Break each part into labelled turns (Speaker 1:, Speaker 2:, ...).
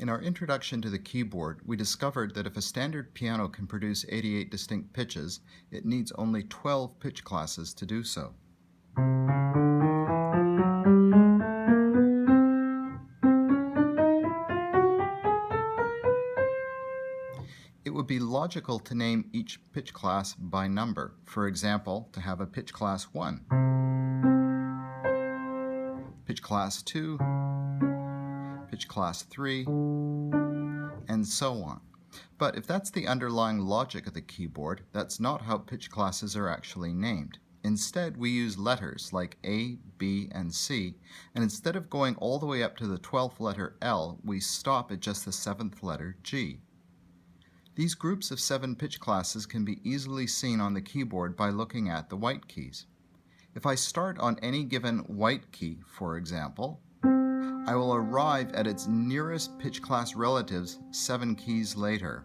Speaker 1: In our introduction to the keyboard, we discovered that if a standard piano can produce 88 distinct pitches, it needs only 12 pitch classes to do so. It would be logical to name each pitch class by number. For example, to have a pitch class 1, pitch class 2, pitch class 3, and so on. But if that's the underlying logic of the keyboard, that's not how pitch classes are actually named. Instead, we use letters like A, B, and C, and instead of going all the way up to the 12th letter L, we stop at just the 7th letter G. These groups of 7 pitch classes can be easily seen on the keyboard by looking at the white keys. If I start on any given white key, for example, I will arrive at its nearest pitch class relatives 7 keys later.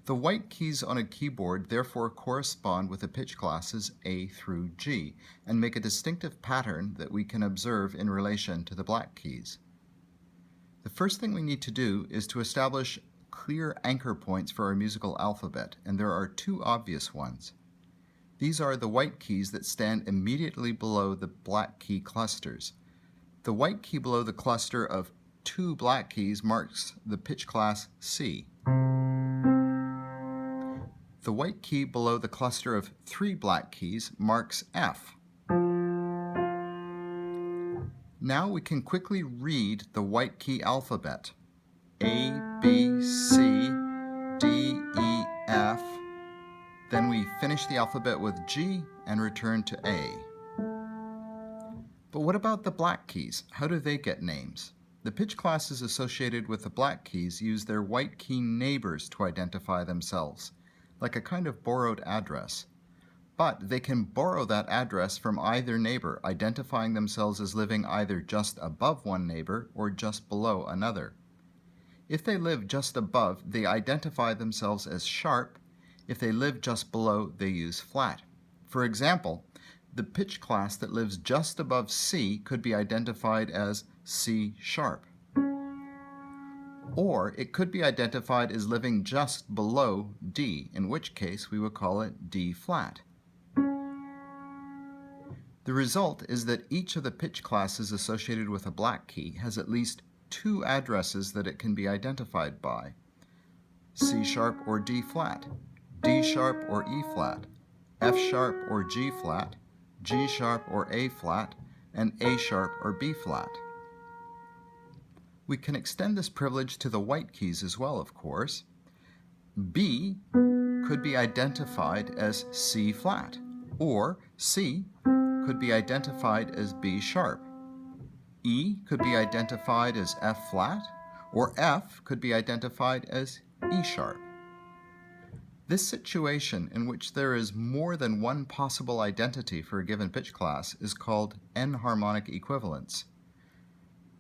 Speaker 1: The white keys on a keyboard therefore correspond with the pitch classes A through G and make a distinctive pattern that we can observe in relation to the black keys. The first thing we need to do is to establish clear anchor points for our musical alphabet, and there are 2 obvious ones. These are the white keys that stand immediately below the black key clusters. The white key below the cluster of 2 black keys marks the pitch class C. The white key below the cluster of 3 black keys marks F. Now we can quickly read the white key alphabet. A, B, C, D, E, F. Then we finish the alphabet with G and return to A. But what about the black keys? How do they get names? The pitch classes associated with the black keys use their white key neighbors to identify themselves, like a kind of borrowed address. But they can borrow that address from either neighbor, identifying themselves as living either just above one neighbor or just below another. If they live just above, they identify themselves as sharp. If they live just below, they use flat. For example, the pitch class that lives just above C could be identified as C sharp. Or it could be identified as living just below D, in which case we would call it D flat. The result is that each of the pitch classes associated with a black key has at least 2 addresses that it can be identified by: C sharp or D flat, D sharp or E flat, F sharp or G flat, G sharp or A flat, and A sharp or B flat. We can extend this privilege to the white keys as well, of course. B could be identified as C flat, or C could be identified as B sharp. E could be identified as F flat, or F could be identified as E sharp. This situation, in which there is more than one possible identity for a given pitch class, is called enharmonic equivalence.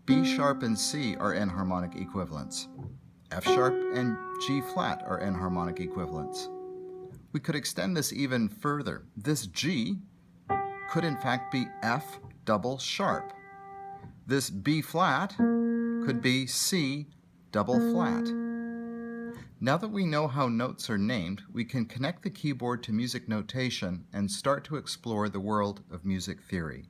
Speaker 1: B sharp and C are enharmonic equivalents. F sharp and G flat are enharmonic equivalents. We could extend this even further. This G could in fact be F double sharp. This B flat could be C double flat. Now that we know how notes are named, we can connect the keyboard to music notation and start to explore the world of music theory.